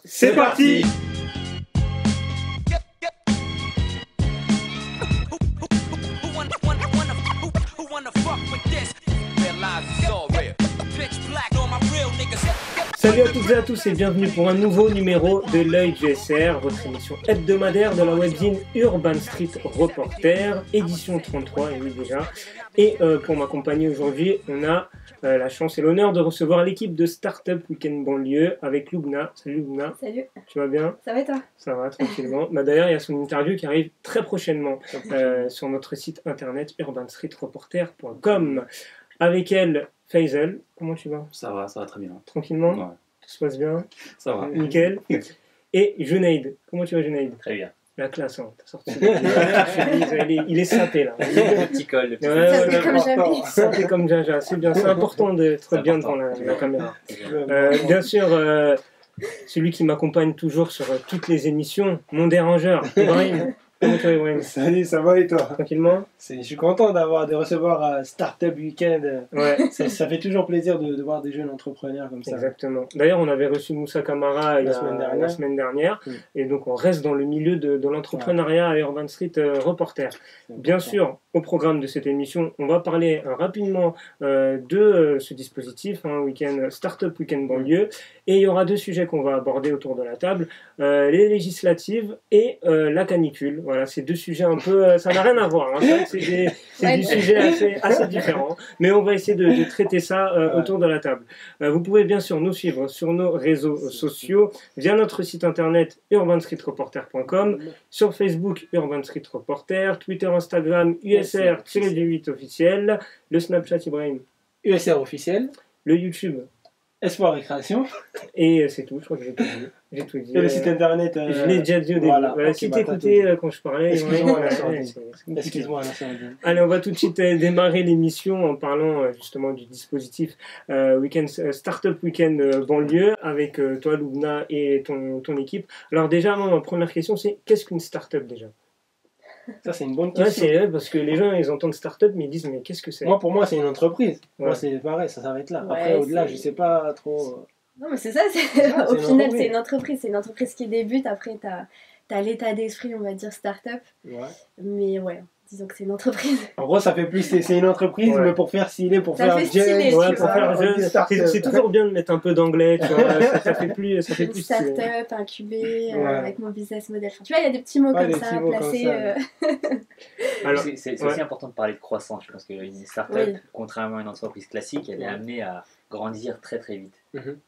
C'est parti. Salut à toutes et à tous et bienvenue pour un nouveau numéro de l'œil du SR, votre émission hebdomadaire de la webzine Urban Street Reporter, édition 33, et oui déjà. Et pour m'accompagner aujourd'hui, on a la chance et l'honneur de recevoir l'équipe de Startup Weekend Banlieue avec Lubna. Salut Lubna. Salut. Tu vas bien? Ça va et toi? Ça va, tranquillement. D'ailleurs, il y a son interview qui arrive très prochainement sur notre site internet urbanstreetreporter.com. Avec elle, Faisal. Comment tu vas? Ça va très bien. Tranquillement? Ouais. Tout se passe bien? Ça va. Nickel. Et Junaid. Comment tu vas, Junaid? Très bien. La classe, hein. T'as sorti. Il est sapé là. Le petit col. Le petit Sapé comme jamais. Sapé comme Jaja. C'est bien. C'est important d'être bien devant la caméra. Bien sûr, celui qui m'accompagne toujours sur toutes les émissions, mon dérangeur, Ibrahim. Comment tu vas, Ibrahim? Salut, ça va et toi? Tranquillement? Je suis content de recevoir Startup Weekend. Ouais. Ça fait toujours plaisir de voir des jeunes entrepreneurs comme ça. Exactement. D'ailleurs, on avait reçu Moussa Camara la semaine dernière. Et donc, on reste dans le milieu de l'entrepreneuriat à Urban Street Reporter. Bien sûr, au programme de cette émission, on va parler rapidement de ce dispositif, Startup Weekend Banlieue. Et il y aura deux sujets qu'on va aborder autour de la table, les législatives et la canicule. Voilà, c'est deux sujets un peu... ça n'a rien à voir, hein. C'est des sujets assez différents. Mais on va essayer de traiter ça autour de la table. Vous pouvez bien sûr nous suivre sur nos réseaux sociaux, via notre site internet urbanstreetreporter.com, sur Facebook Urban Street Reporter, Twitter, Instagram, USR-8 officiel, le Snapchat Ibrahim, USR officiel, le YouTube, Espoir et Création, et c'est tout, je crois que j'ai tout dit. Et le site internet. Je l'ai déjà dit au début. Voilà, si t'écoutais quand je parlais. Excuse-moi, Allez, on va tout de suite démarrer l'émission en parlant justement du dispositif Startup Weekend Banlieue avec toi, Lubna, et ton équipe. Alors déjà, ma première question, c'est qu'est-ce qu'une startup déjà? Ça, c'est une bonne question. C'est parce que les gens, ils entendent start-up, mais ils disent, mais qu'est-ce que c'est? Pour moi, c'est une entreprise. Ouais. Moi, c'est pareil, ça s'arrête là. Après, au-delà, je sais pas trop. Non, mais c'est ça, au final, c'est une entreprise. C'est une entreprise qui débute. Après, t'as l'état d'esprit, on va dire, start-up. Ouais. Mais ouais, disons que c'est une entreprise. En gros, ça fait plus, c'est une entreprise, mais pour faire stylé, pour ça faire stylé, pour faire jeune. C'est toujours bien de mettre un peu d'anglais, tu vois. Ça fait plus une start-up, incubée, avec mon business model. Enfin, tu vois, il y a des petits mots comme ça, placés. C'est aussi important de parler de croissance. Je pense qu'une start-up, contrairement à une entreprise classique, elle est amenée à grandir très très vite.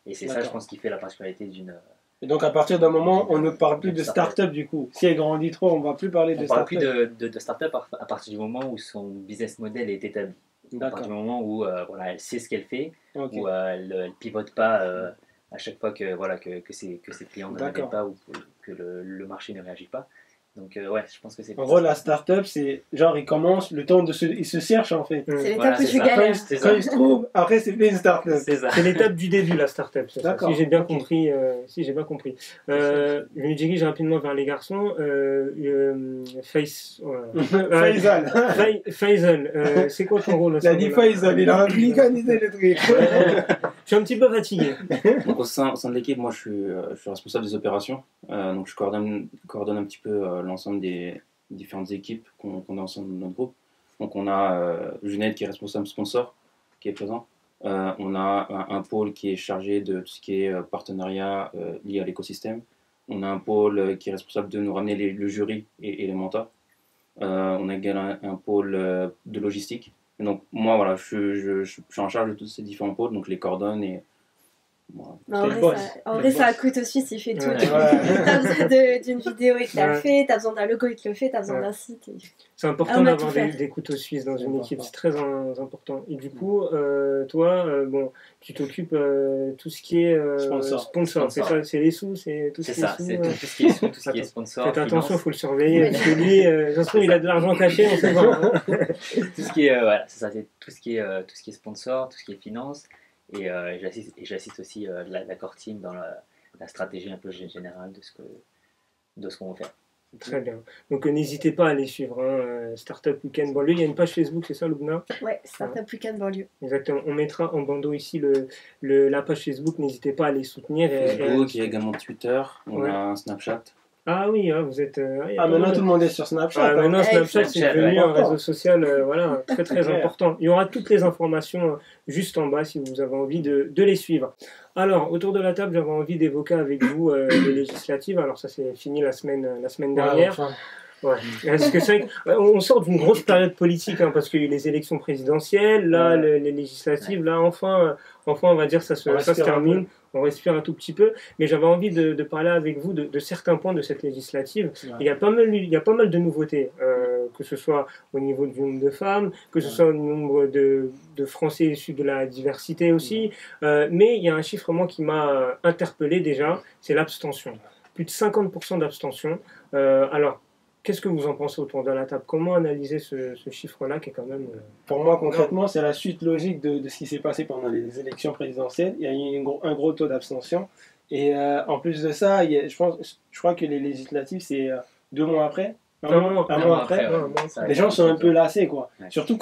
Et c'est ça, je pense, qui fait la particularité d'une... Et donc à partir d'un moment, on ne parle plus de start-up du coup. Si elle grandit trop, on ne va plus parler de start-up. On ne parle plus de start-up à partir du moment où son business model est établi. À partir du moment où elle sait ce qu'elle fait, où elle ne pivote pas à chaque fois que ses clients ne répondent pas ou que le marché ne réagit pas. Donc je pense que c'est... En gros, la start-up, c'est genre, il commence, le temps il se cherche en fait. C'est l'étape où tu galères. Quand il se trouve, après c'est plus une start-up. C'est l'étape du début, la start-up. Si j'ai bien compris. Je me dirige rapidement vers les garçons. Faisal, c'est quoi ton rôle? Il a dit Faisal, il a organisé le truc. Je suis un petit peu fatigué. Donc au sein de l'équipe, moi je suis responsable des opérations. Donc je coordonne un petit peu l'ensemble des différentes équipes qu'on a ensemble dans notre groupe. Donc on a Junaid qui est responsable sponsor, qui est présent. On a un pôle qui est chargé de tout ce qui est partenariat lié à l'écosystème. On a un pôle qui est responsable de nous ramener le jury et les mentors. On a également un pôle de logistique. Et donc moi, voilà, je suis en charge de tous ces différents pôles, donc je les coordonne et... Voilà. En vrai, ça coûte aussi s'il fait tout. T'as besoin d'une vidéo, il te l'a fait. T'as besoin d'un logo, il te le fait. T'as besoin d'un site. C'est important d'avoir des couteaux suisses dans une équipe. C'est très important. Et du coup, toi, tu t'occupes tout ce qui est sponsor. C'est ça, c'est les sous, c'est tout ce qui est sous. C'est tout ce qui est sous, tout ce qui est sponsor. Faites attention, il faut le surveiller. Parce que lui, ça se trouve, il a de l'argent caché, on sait pas. Tout ce qui est, c'est ça, c'est tout ce qui est sponsor, tout ce qui est finance. Et j'assiste aussi la core team dans la stratégie un peu générale de ce qu'on veut faire. Très bien. Donc n'hésitez pas à les suivre. Startup Weekend Banlieue. Il y a une page Facebook, c'est ça, Loubna? Ouais, Startup Weekend Banlieue. Exactement. On mettra en bandeau ici la page Facebook. N'hésitez pas à les soutenir. Facebook, il y a également Twitter. On a un Snapchat. Ah oui, vous êtes. Maintenant tout le monde est sur Snapchat. Maintenant Snapchat c'est devenu un réseau social très très important. Il y aura toutes les informations juste en bas si vous avez envie de les suivre. Alors autour de la table, j'avais envie d'évoquer avec vous les législatives. Alors ça c'est fini la semaine dernière. Ouais. Parce que c'est vrai qu'on sort d'une grosse période politique parce qu'il y a eu les élections présidentielles, là les législatives, là enfin on va dire ça se termine. On respire un tout petit peu, mais j'avais envie de parler avec vous de certains points de cette législative. Il y a pas mal de nouveautés, que ce soit au niveau du nombre de femmes, que ce soit au nombre de Français issus de la diversité aussi, mais il y a un chiffre moi qui m'a interpellé déjà, c'est l'abstention. Plus de 50% d'abstention. Alors, qu'est-ce que vous en pensez autour de la table? Comment analyser ce chiffre-là qui est quand même... Pour moi, concrètement, c'est la suite logique de ce qui s'est passé pendant les élections présidentielles. Il y a eu un gros taux d'abstention. Et en plus de ça, je crois que les législatives, c'est 2 mois après. Un mois après. Les gens sont un peu lassés, quoi. Ouais. Surtout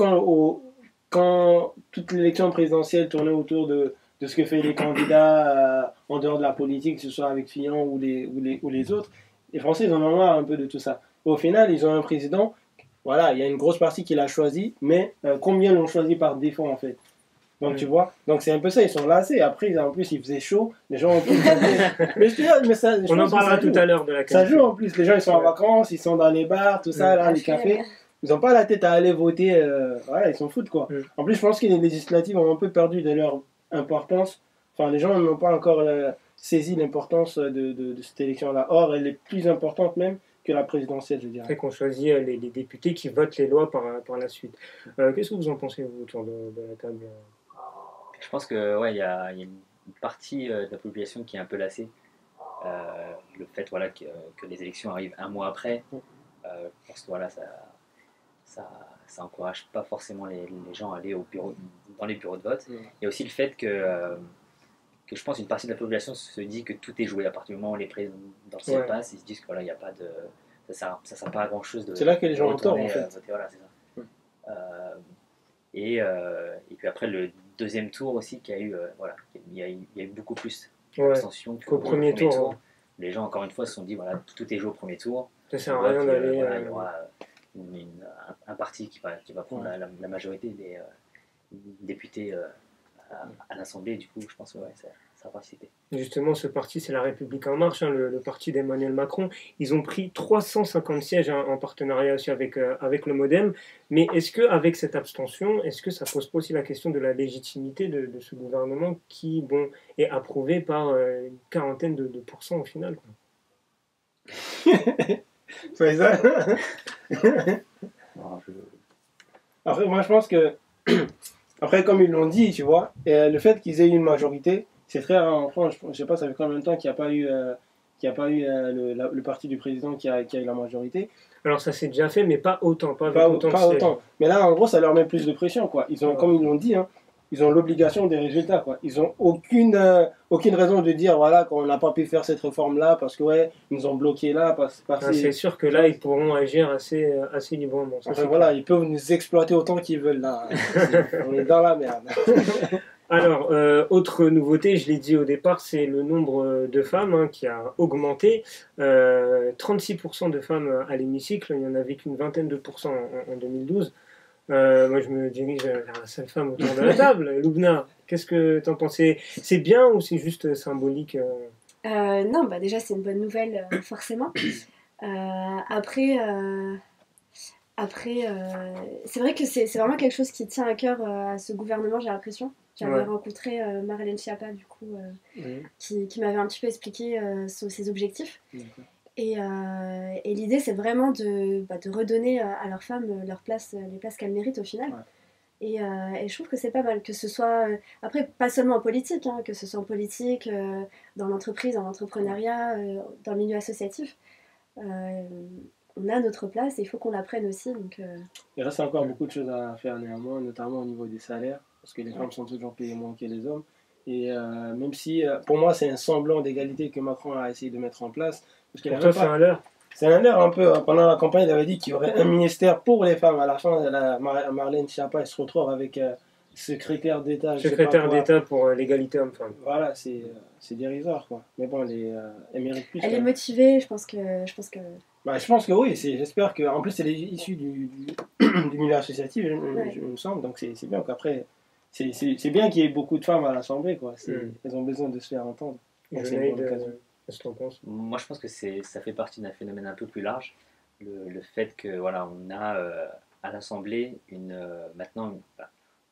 quand toute l'élection présidentielle tournait autour de ce que fait les candidats en dehors de la politique, que ce soit avec Fillon ou les autres. Les Français, ils en ont marre un peu de tout ça. Au final, ils ont un président, voilà, il y a une grosse partie qui l'a choisi, mais combien l'ont choisi par défaut, en fait? Donc, tu vois, donc c'est un peu ça, ils sont lassés. Après, en plus, il faisait chaud, les gens ont plus... On en parlera tout à l'heure de la qualité. Ça joue en plus, les gens, ils sont en vacances, ils sont dans les bars, tout ça, là, les cafés. Ils n'ont pas la tête à aller voter, voilà, ils s'en foutent, quoi. En plus, je pense que les législatives ont un peu perdu de leur importance. Enfin, les gens n'ont pas encore saisi l'importance de cette élection-là. Or, elle est plus importante même que la présidentielle, je dirais. Après qu'on choisit les députés qui votent les lois par la suite. Qu'est-ce que vous en pensez, vous, autour de la table? Je pense que il y a une partie de la population qui est un peu lassée. Le fait que les élections arrivent 1 mois après, je pense que ça encourage pas forcément les gens à aller dans les bureaux de vote. Il y a aussi le fait que je pense une partie de la population se dit que tout est joué à partir du moment où les présidentielles passent. Ils se disent que il y a pas de ça sert pas à grand chose de. C'est là que les gens ont tort, en fait. Voter, voilà, c'est ça. Et puis après le deuxième tour aussi qu'il y a eu, il y a eu beaucoup plus d'abstention qu'au premier tour. Les gens encore une fois se sont dit tout est joué au premier tour. Ça sert à rien d'aller. Il y aura un parti qui va prendre la majorité des députés à l'Assemblée. Du coup, je pense que ça va participer. Justement, ce parti, c'est La République En Marche, le parti d'Emmanuel Macron. Ils ont pris 350 sièges en partenariat aussi avec le MoDem. Mais est-ce qu'avec cette abstention, est-ce que ça pose pas aussi la question de la légitimité de ce gouvernement qui est approuvé par une quarantaine de pourcents au final, quoi. C'est ça. Après, moi, je pense que... Après, comme ils l'ont dit, tu vois, le fait qu'ils aient eu une majorité, c'est très rare en France. Je ne sais pas, ça fait combien de temps qu'il n'y a pas eu, le parti du président qui a eu la majorité. Alors ça s'est déjà fait, mais pas autant. Pas autant. Mais là, en gros, ça leur met plus de pression, quoi. Ils ont, comme ils l'ont dit, ils ont l'obligation des résultats, quoi. Ils n'ont aucune raison de dire, qu'on n'a pas pu faire cette réforme-là parce que, ils nous ont bloqué là. C'est sûr que là, ils pourront agir assez librement. Ils peuvent nous exploiter autant qu'ils veulent, là. On est dans la merde. Alors, autre nouveauté, je l'ai dit au départ, c'est le nombre de femmes qui a augmenté. 36% de femmes à l'hémicycle, il n'y en avait qu'une vingtaine de pourcents en 2012. Moi, je me dirige vers la seule femme autour de la table. Loubna, qu'est-ce que tu en pensais? C'est bien ou c'est juste symbolique? Non, déjà, c'est une bonne nouvelle, forcément. Après, c'est vrai que c'est vraiment quelque chose qui tient à cœur à ce gouvernement, j'ai l'impression. J'avais rencontré Marlène Schiappa, du coup, qui m'avait un petit peu expliqué ses objectifs. Et l'idée, c'est vraiment de redonner à leurs femmes les places qu'elles méritent au final. Et je trouve que c'est pas mal, que ce soit, après, pas seulement en politique, que ce soit en politique, dans l'entreprise, dans l'entrepreneuriat, dans le milieu associatif. On a notre place et il faut qu'on la prenne aussi. Donc, Il reste encore beaucoup de choses à faire néanmoins, notamment au niveau des salaires, parce que les femmes sont toujours payées moins que les hommes. Et même si, pour moi, c'est un semblant d'égalité que Macron a essayé de mettre en place. Pour toi, c'est un leurre. C'est un air un peu, pendant la campagne, il avait dit qu'il y aurait un ministère pour les femmes. À la fin, Marlène Schiappa, elle se retrouve avec secrétaire d'État. Secrétaire d'État pour l'égalité homme-femme. Voilà, c'est dérisoire, quoi. Mais bon, elle mérite plus. Elle est motivée, je pense que... Bah, je pense que oui, j'espère que... En plus, elle est issue du milieu associatif, il me semble, donc c'est bien qu'après... C'est bien qu'il y ait beaucoup de femmes à l'Assemblée, quoi. Elles ont besoin de se faire entendre. Qu'est-ce que tu en penses? Moi, je pense que ça fait partie d'un phénomène un peu plus large. Le fait que, voilà, on a à l'Assemblée maintenant,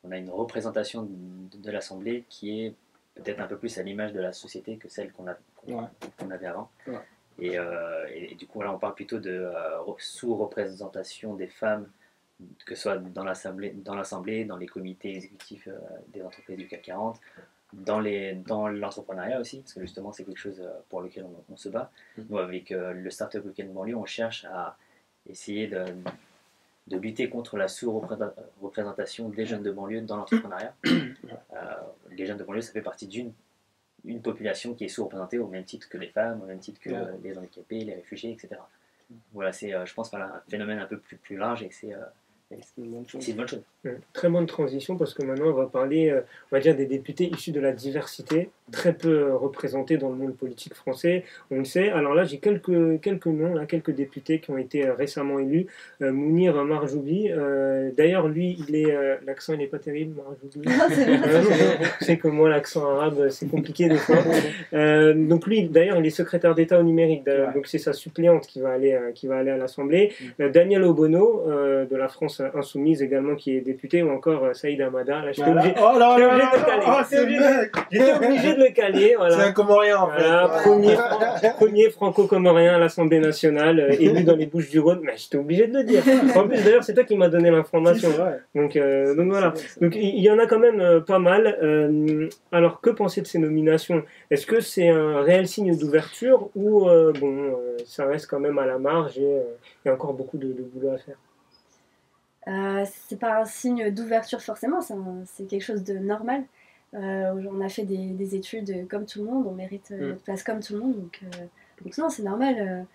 on a une représentation de l'Assemblée qui est peut-être un peu plus à l'image de la société que celle qu'on avait avant. Ouais. Et du coup, là, on parle plutôt de sous-représentation des femmes, que ce soit dans l'Assemblée, dans les comités exécutifs des entreprises du CAC 40, dans l'entrepreneuriat aussi, parce que justement, c'est quelque chose pour lequel on se bat. Nous, avec le Startup Weekend Banlieue, on cherche à essayer de lutter contre la sous-représentation des jeunes de banlieue dans l'entrepreneuriat. Les jeunes de banlieue, ça fait partie d'une population qui est sous-représentée au même titre que les femmes, au même titre que les handicapés, les réfugiés, etc. Voilà, c'est, je pense, un phénomène un peu plus large et que c'est une bonne chose. Très bonne transition parce que maintenant on va parler, on va dire, des députés issus de la diversité, très peu représentés dans le monde politique français, on le sait. Alors là j'ai quelques noms, là, quelques députés qui ont été récemment élus. Mounir Mahjoubi, d'ailleurs lui, l'accent il n'est pas terrible, Mahjoubi. Je sais que moi l'accent arabe c'est compliqué des fois. Donc lui d'ailleurs il est secrétaire d'État au numérique, donc c'est sa suppléante qui va aller à l'Assemblée. Daniel Obono de la France Insoumise également qui est député, ou encore Saïd Hamada. Là, j'étais obligé de le caler. Voilà. C'est un Comorien en fait. Voilà, premier franco-comorien à l'Assemblée nationale, élu dans les Bouches-du-Rhône. Mais j'étais obligé de le dire. En plus, d'ailleurs, c'est toi qui m'as donné l'information. Donc voilà. Donc il y en a quand même pas mal. Alors, que penser de ces nominations? Est-ce que c'est un réel signe d'ouverture ou ça reste quand même à la marge et il y a encore beaucoup de boulot à faire? C'est pas un signe d'ouverture forcément, c'est quelque chose de normal. On a fait des études comme tout le monde, on mérite notre place comme tout le monde, donc non, c'est normal.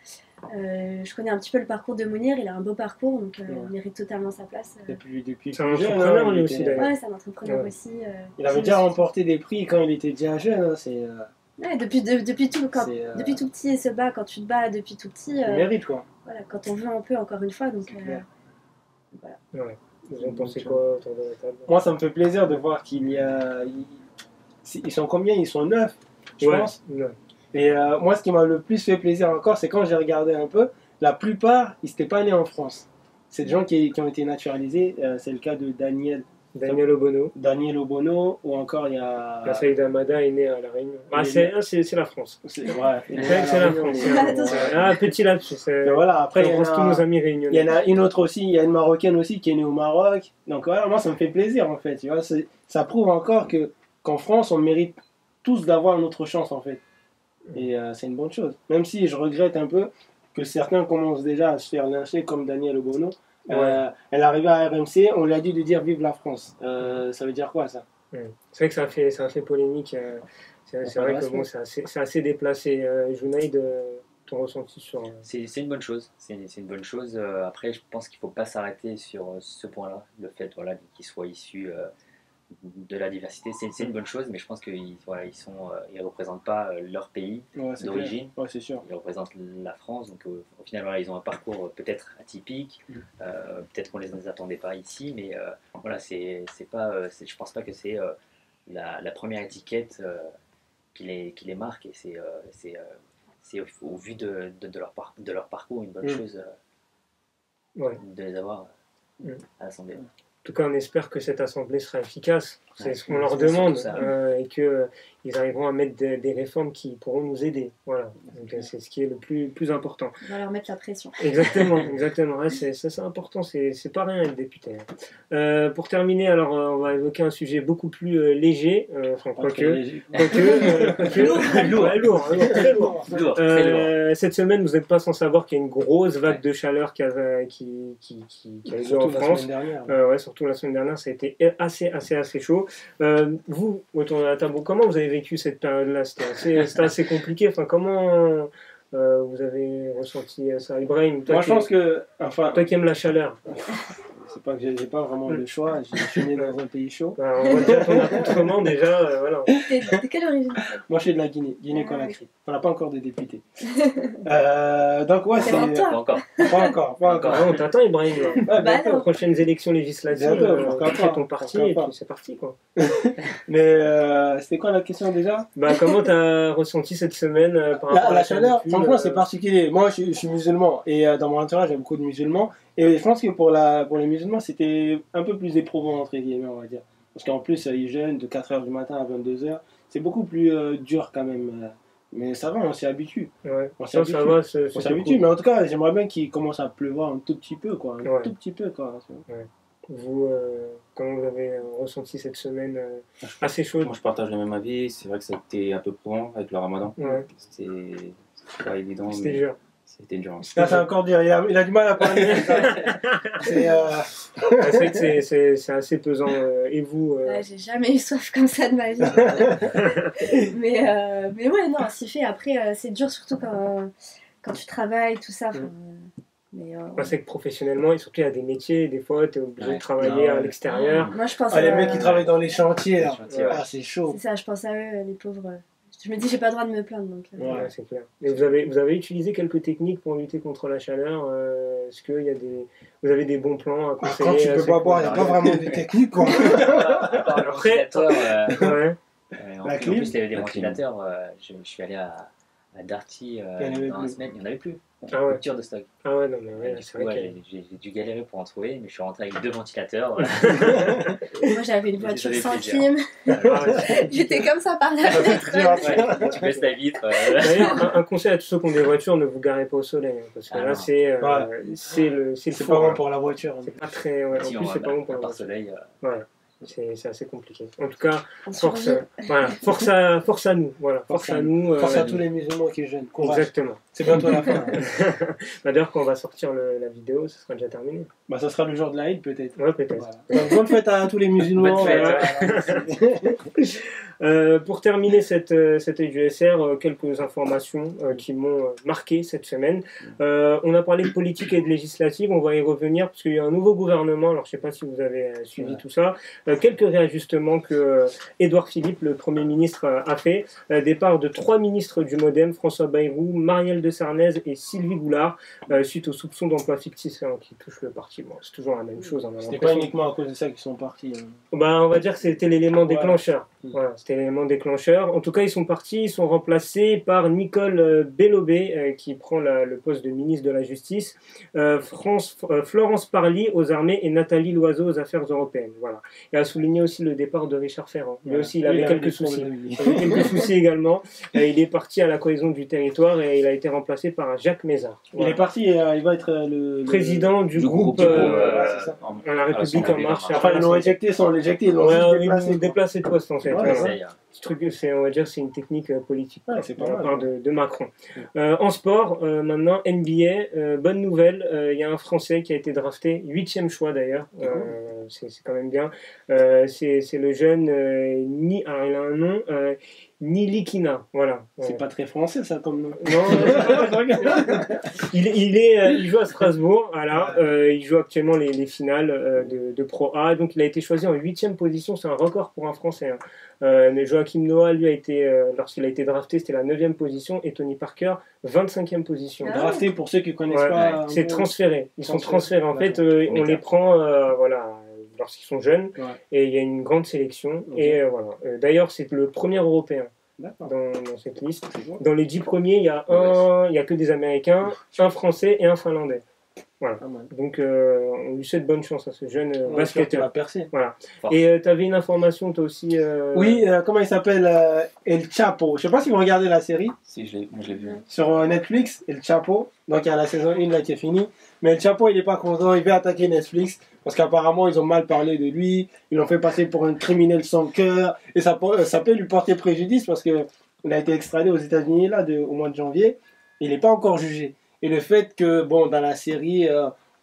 Je connais un petit peu le parcours de Mounir, il a un beau parcours, donc il mérite totalement sa place. Depuis c'est un entrepreneur lui aussi d'ailleurs. Ouais, c'est un entrepreneur aussi. Il avait déjà remporté des prix quand il était déjà jeune. Depuis tout petit, il se bat. Quand tu te bats depuis tout petit, il mérite quoi. Voilà, quand on veut un peu, encore une fois, donc voilà. Ouais. Vous en pensez quoi autour de la table? Moi, ça me fait plaisir de voir qu'il y a... Ils sont combien? Ils sont 9, je pense. Ouais. Et moi, ce qui m'a le plus fait plaisir encore, c'est quand j'ai regardé un peu, la plupart, ils n'étaient pas nés en France. C'est des gens qui ont été naturalisés. C'est le cas de Daniel Obono, ou encore il y a... Saïd Hamada est né à La Réunion. C'est la France. C'est la France. Petit lapsus. Voilà, après, il y a tous nos amis réunionnais. Il y en a une autre aussi, il y a une Marocaine aussi qui est née au Maroc. Donc voilà, moi ça me fait plaisir en fait. Tu vois, ça prouve encore qu'en France, on mérite tous d'avoir notre chance en fait. Et c'est une bonne chose. Même si je regrette un peu que certains commencent déjà à se faire lyncher comme Daniel Obono. Elle est arrivée à RMC, on lui a dit de dire vive la France. Ça veut dire quoi ça? C'est vrai que ça a fait polémique. C'est vrai que bon, c'est assez déplacé. Junaïd, ton ressenti sur... C'est une bonne chose. C'est une bonne chose. Après, je pense qu'il ne faut pas s'arrêter sur ce point-là. Le fait qu'ils soient issus de la diversité, c'est une bonne chose, mais je pense qu'ils ils représentent pas leur pays d'origine. C'est sûr. Ils représentent la France, donc au final ils ont un parcours peut-être atypique, peut-être qu'on les attendait pas ici, mais voilà, je pense pas que c'est la première étiquette qui les marque, et c'est au vu de leur parcours une bonne chose de les avoir à l'Assemblée. En tout cas, on espère que cette assemblée sera efficace. C'est ce qu'on leur demande et qu'ils arriveront à mettre des réformes qui pourront nous aider. Voilà. Donc, c'est ce qui est le plus important. On va leur mettre la pression. Exactement. Ouais, c'est important. C'est pas rien être député. Pour terminer, alors on va évoquer un sujet beaucoup plus léger. Lourd. Cette semaine, vous n'êtes pas sans savoir qu'il y a une grosse vague de chaleur qui a eu en France. Surtout la semaine dernière, ça a été assez chaud. Vous, autour de la table, comment vous avez vécu cette période-là? C'était assez compliqué. Enfin, comment vous avez ressenti ça, Ibrahim? Moi, je pense que... Enfin, toi qui aimes la chaleur. C'est pas que j'ai pas vraiment le choix, je suis né dans un pays chaud. On voit déjà ton accoutrement, déjà, voilà. T'es de quelle origine? Moi, je suis de la Guinée, Guinée-Conakry. On n'a pas encore de députés. Donc, ouais, c'est... Pas encore. Pas encore. On t'attend, Ibrahim. Bah, aux prochaines élections législatives, tu crées ton parti et puis c'est parti, quoi. Mais c'était quoi la question déjà? Comment t'as ressenti cette semaine par rapport à la chaleur? Franchement, c'est particulier. Moi, je suis musulman et dans mon entourage, il y a beaucoup de musulmans. Et je pense que pour les musulmans, c'était un peu plus éprouvant, entre guillemets, on va dire. Parce qu'en plus, ils jeûnent de 4h du matin à 22h. C'est beaucoup plus dur quand même. Mais ça va, on s'y habitue. Ouais. On s'y habitue, cool. mais en tout cas, j'aimerais bien qu'il commence à pleuvoir un tout petit peu, quoi. Tout petit peu, quoi. Ouais. Vous, comment vous avez ressenti cette semaine assez chaude? Moi, je partage le même avis. C'est vrai que ça a été un peu provant avec le ramadan. Ouais. C'était pas évident. C'était dur. C'était dur. Ça, c'est encore dur. Il a du mal à parler. C'est vrai que c'est assez pesant. Et vous J'ai jamais eu soif comme ça de ma vie. mais ouais, non, s'y fait. Après, c'est dur surtout quand tu travailles, tout ça. C'est que professionnellement, et surtout il y a des métiers, des fois tu es obligé de travailler à l'extérieur. Moi je pense les mecs qui travaillent dans les chantiers, là. C'est chaud. C'est ça, je pense à eux, les pauvres. Je me dis, j'ai pas le droit de me plaindre. Donc, ouais, c'est clair. Et vous avez utilisé quelques techniques pour lutter contre la chaleur. Est-ce que vous avez des bons plans à conseiller? Quand tu peux pas boire, il n'y a pas vraiment de technique, quoi. Après, en plus, il y avait des ventilateurs. Je suis allé à Darty dans la semaine, il n'y en avait plus. Rupture de stock. Ah ouais, non, mais ouais, c'est vrai. J'ai dû galérer pour en trouver, mais je suis rentré avec 2 ventilateurs. Moi, j'avais une voiture sans clim. J'étais comme ça par la fenêtre. Tu baisses la vitre. D'ailleurs, un conseil à tous ceux qui ont des voitures, ne vous garez pas au soleil. Parce que là, c'est le C'est pas bon pour la voiture. C'est pas très. En plus, c'est pas bon pour la voiture. Soleil. Ouais. C'est assez compliqué. En tout cas, force à nous. Voilà, force à nous. Force à tous les musulmans qui jeûnent. Exactement. C'est bientôt la fin. D'ailleurs, quand on va sortir la vidéo, ça sera déjà terminé. Ça sera le jour de l'Aïd, peut-être. Ouais, peut-être. Voilà. Donc, bonne fête à tous les musulmans. Pour terminer cette EduSR, quelques informations qui m'ont marqué cette semaine. On a parlé de politique et de législative, on va y revenir parce qu'il y a un nouveau gouvernement. Alors, je ne sais pas si vous avez suivi tout ça. Quelques réajustements que Édouard Philippe, le Premier ministre, a fait. Départ de 3 ministres du MoDem, François Bayrou, Marielle de Sarnez et Sylvie Goulard, suite aux soupçons d'emploi fictif qui touchent le parti. Bon, c'est toujours la même chose. C'était pas uniquement à cause de ça qu'ils sont partis. On va dire que c'était l'élément déclencheur. Voilà, c'était l'élément déclencheur. En tout cas, ils sont partis, ils sont remplacés par Nicole Belloubet, qui prend le poste de ministre de la Justice, Florence Parly aux armées et Nathalie Loiseau aux affaires européennes. Voilà. Et a souligné aussi le départ de Richard Ferrand. Lui aussi, il avait quelques soucis. Il avait quelques soucis également. Il est parti à la cohésion du territoire et il a été remplacé par Jacques Mézard. Voilà. Il est parti, il va être le président du groupe La République en marche. Enfin, ils l'ont éjecté sans l'éjecter, ils l'ont déplacé de poste en fait. Ce truc, on va dire, c'est une technique politique de la part de Macron. En sport, maintenant, NBA, bonne nouvelle, il y a un Français qui a été drafté, 8e choix d'ailleurs, c'est quand même bien. C'est le jeune, alors il a un nom, Nilikina, voilà. C'est pas très français ça comme nom. Non, il joue à Strasbourg, voilà. Il joue actuellement les finales de Pro A, donc il a été choisi en 8e position, c'est un record pour un Français. Joachim Noah, lui, lorsqu'il a été drafté, c'était la 9e position, et Tony Parker, 25e position. Drafté, pour ceux qui ne connaissent pas. C'est transféré. Ils sont transférés. En fait, on les prend lorsqu'ils sont jeunes, et il y a une grande sélection. Et voilà. D'ailleurs, c'est le premier Européen dans cette liste. Dans les 10 premiers, il y a que des Américains, un Français et un Finlandais. Voilà. Donc on lui souhaite bonne chance à ce jeune basketteur. Voilà. Et tu avais une information toi aussi. Oui, comment il s'appelle, El Chapo. Je sais pas si vous regardez la série. Si, je l'ai vu. Sur Netflix, El Chapo. Donc il y a la saison 1 là qui est finie. Mais El Chapo il est pas content, il veut attaquer Netflix parce qu'apparemment ils ont mal parlé de lui, ils l'ont fait passer pour un criminel sans cœur et ça peut lui porter préjudice parce que il a été extradé aux États-Unis là au mois de janvier. Il n'est pas encore jugé. Et le fait que, dans la série,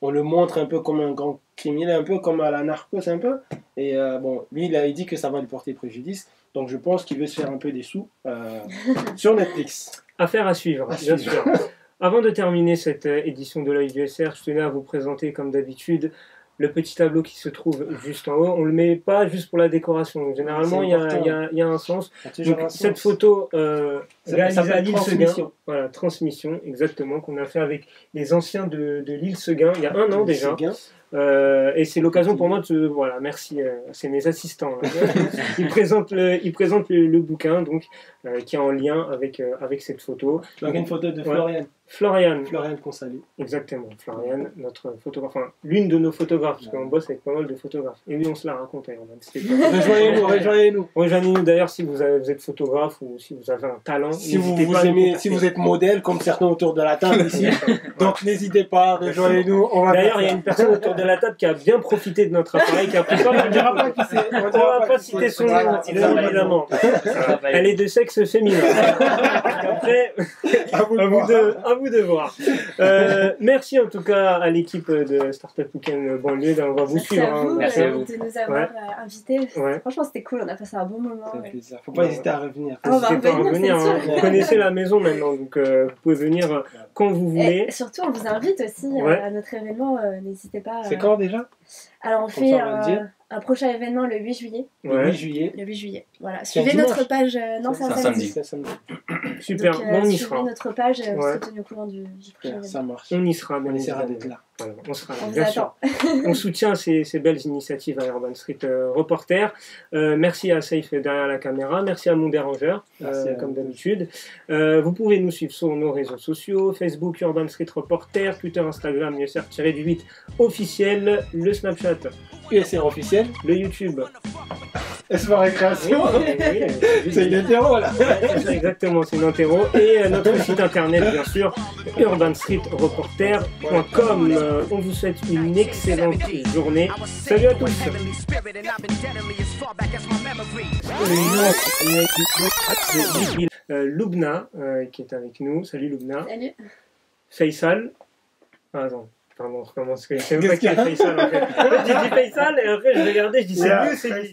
on le montre un peu comme un grand criminel, un peu comme à la Narcos, un peu. Et lui, il dit que ça va lui porter préjudice. Donc, je pense qu'il veut se faire un peu des sous sur Netflix. Affaire à suivre, bien sûr. Avant de terminer cette édition de l'œil du SR, je tenais à vous présenter comme d'habitude le petit tableau qui se trouve juste en haut. On ne le met pas juste pour la décoration. Donc, généralement, il y a un sens. Donc, cette photo réalisée à l'île Seguin, voilà, transmission, exactement, qu'on a fait avec les anciens de l'île Seguin, il y a un an déjà. Et c'est l'occasion pour moi de... Voilà, merci, c'est mes assistants. Ils présentent le bouquin, donc, qui est en lien avec cette photo. Donc, une photo de Florian. Florian qu'on salue. Exactement, Florian, notre photographe, enfin l'une de nos photographes, parce qu'on bosse avec pas mal de photographes. Et oui, on se la raconte, Rejoignez-nous. Rejoignez-nous d'ailleurs si vous êtes photographe ou si vous avez un talent. Si vous êtes modèle, comme certains autour de la table ici. Donc n'hésitez pas, rejoignez-nous. D'ailleurs, il y a une personne autour de la table qui a bien profité de notre appareil, qui a pris pas mal de photos. On ne va pas citer son nom, évidemment. Elle est de sexe féminin. Après, à vous de voir. Merci en tout cas à l'équipe de Startup Weekend Banlieue. On va vous suivre. Merci à vous de nous avoir invités. Franchement, c'était cool. On a passé un bon moment. Faut pas hésiter à revenir. On va revenir. Vous connaissez la maison maintenant, donc vous pouvez venir quand vous voulez. Et surtout, on vous invite aussi à notre événement. N'hésitez pas. C'est quand déjà? Alors, on fait un prochain événement le 8 juillet. Le 8 juillet. Voilà. Suivez notre page. Non, c'est un samedi. Super, donc, on y sera. Suivez notre page, vous serez tenu au courant du prochain événement. Ça marche. On y sera, on essaiera d'être là. Voilà, on sera là, on bien sûr. On soutient ces belles initiatives à Urban Street Reporter. Merci à Safe derrière la caméra. Merci à mon dérangeur, comme d'habitude. Vous pouvez nous suivre sur nos réseaux sociaux, Facebook Urban Street Reporter, Twitter, Instagram, USR-8 officiel, le Snapchat USR officiel, le YouTube Espoir Récréation. C'est une interro là. Exactement, c'est une interro. Et notre site internet, bien sûr, urbanstreetreporter.com. On vous souhaite une excellente journée. Salut à tous. Loubna qui est avec nous. Salut Loubna. Salut. Faisal. Pardon, on recommence. Je sais même pas qui est Faisal en fait. J'ai dit Faisal et après je regardais, je dis c'est mieux, c'est lui.